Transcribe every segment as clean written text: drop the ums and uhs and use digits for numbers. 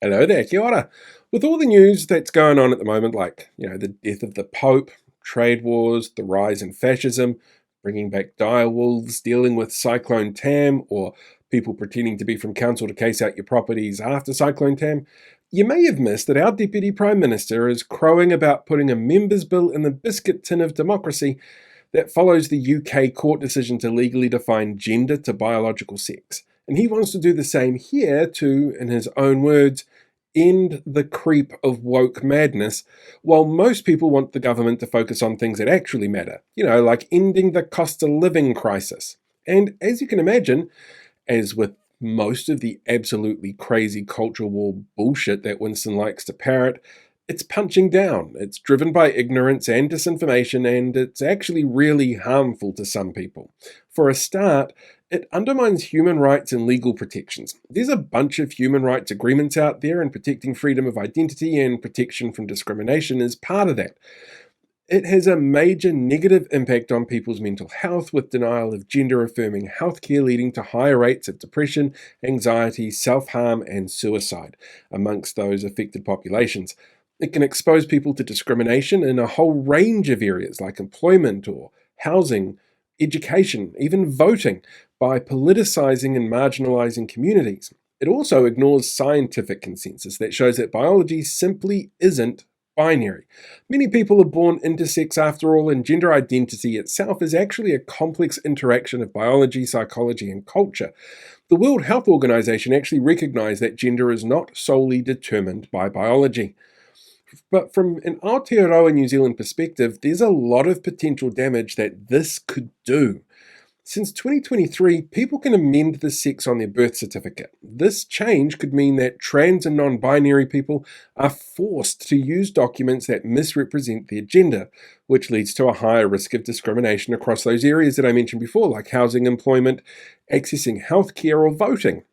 Hello there, kia ora. With all the news that's going on at the moment, like, the death of the Pope, trade wars, the rise in fascism, bringing back dire wolves, dealing with Cyclone Tam, or people pretending to be from council to case out your properties after Cyclone Tam, you may have missed that our Deputy Prime Minister is crowing about putting a members' bill in the biscuit tin of democracy that follows the UK court decision to legally define gender to biological sex. And he wants to do the same here to, in his own words, end the creep of woke madness, while most people want the government to focus on things that actually matter, like ending the cost of living crisis. And as you can imagine, as with most of the absolutely crazy culture war bullshit that Winston likes to parrot, it's punching down. It's driven by ignorance and disinformation, and it's actually really harmful to some people. For a start, it undermines human rights and legal protections. There's a bunch of human rights agreements out there, and protecting freedom of identity and protection from discrimination is part of that. It has a major negative impact on people's mental health, with denial of gender-affirming healthcare leading to higher rates of depression, anxiety, self-harm, and suicide amongst those affected populations. It can expose people to discrimination in a whole range of areas like employment or housing, education, even voting, by politicizing and marginalizing communities. It also ignores scientific consensus that shows that biology simply isn't binary. Many people are born intersex after all, and gender identity itself is actually a complex interaction of biology, psychology, and culture. The World Health Organization actually recognized that gender is not solely determined by biology. But from an Aotearoa New Zealand perspective, there's a lot of potential damage that this could do. Since 2023, people can amend the sex on their birth certificate. This change could mean that trans and non-binary people are forced to use documents that misrepresent their gender, which leads to a higher risk of discrimination across those areas that I mentioned before, like housing, employment, accessing healthcare, or voting.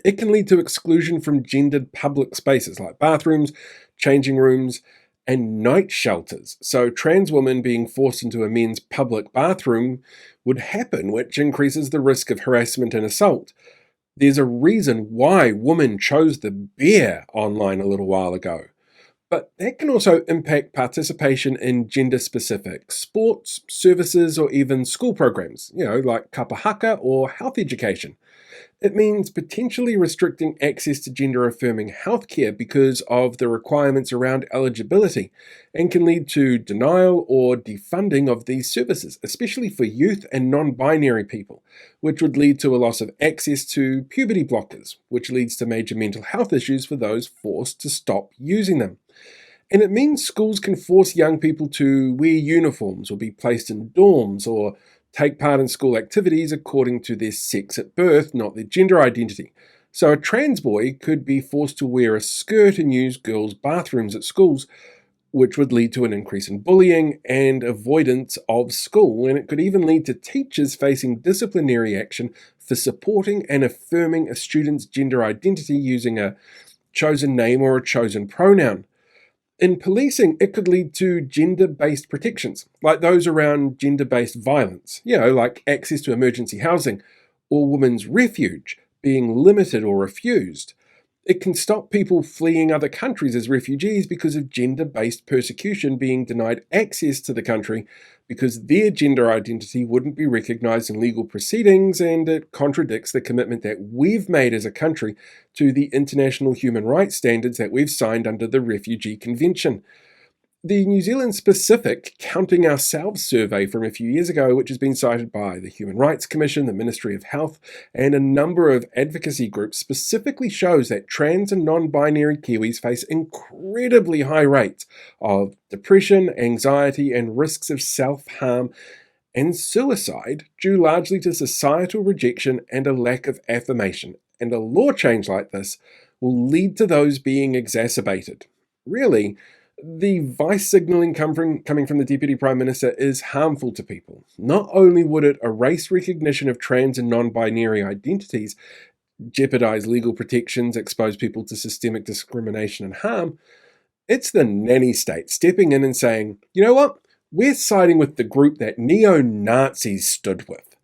It can lead to exclusion from gendered public spaces like bathrooms, changing rooms, and night shelters. So trans women being forced into a men's public bathroom would happen, which increases the risk of harassment and assault. There's a reason why women chose the bear online a little while ago. But that can also impact participation in gender-specific sports, services, or even school programs, like kapahaka or health education. It means potentially restricting access to gender-affirming healthcare because of the requirements around eligibility, and can lead to denial or defunding of these services, especially for youth and non-binary people, which would lead to a loss of access to puberty blockers, which leads to major mental health issues for those forced to stop using them. And it means schools can force young people to wear uniforms or be placed in dorms or take part in school activities according to their sex at birth, not their gender identity. So a trans boy could be forced to wear a skirt and use girls' bathrooms at schools, which would lead to an increase in bullying and avoidance of school. And it could even lead to teachers facing disciplinary action for supporting and affirming a student's gender identity using a chosen name or a chosen pronoun. In policing, it could lead to gender-based protections, like those around gender-based violence, like access to emergency housing, or women's refuge being limited or refused. It can stop people fleeing other countries as refugees because of gender-based persecution, being denied access to the country because their gender identity wouldn't be recognized in legal proceedings, and it contradicts the commitment that we've made as a country to the international human rights standards that we've signed under the Refugee Convention. The New Zealand specific Counting Ourselves survey from a few years ago, which has been cited by the Human Rights Commission, the Ministry of Health, and a number of advocacy groups, specifically shows that trans and non-binary Kiwis face incredibly high rates of depression, anxiety, and risks of self-harm and suicide, due largely to societal rejection and a lack of affirmation. And a law change like this will lead to those being exacerbated. Really, the vice signalling coming from the Deputy Prime Minister is harmful to people. Not only would it erase recognition of trans and non-binary identities, jeopardize legal protections, expose people to systemic discrimination and harm, it's the nanny state stepping in and saying, you know what? We're siding with the group that neo-Nazis stood with.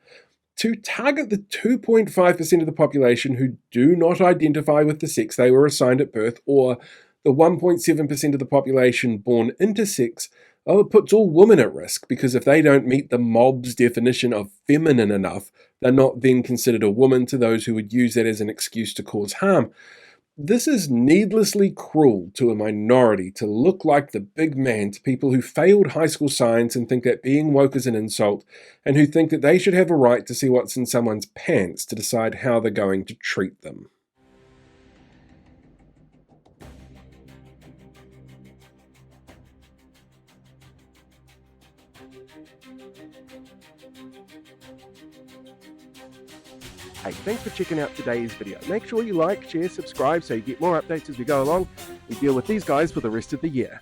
to target the 2.5% of the population who do not identify with the sex they were assigned at birth, or the 1.7% of the population born intersex, it puts all women at risk, because if they don't meet the mob's definition of feminine enough, they're not then considered a woman to those who would use that as an excuse to cause harm. This is needlessly cruel to a minority to look like the big man to people who failed high school science and think that being woke is an insult, and who think that they should have a right to see what's in someone's pants to decide how they're going to treat them. Hey, thanks for checking out today's video. Make sure you like, share, subscribe so you get more updates as we go along. We deal with these guys for the rest of the year.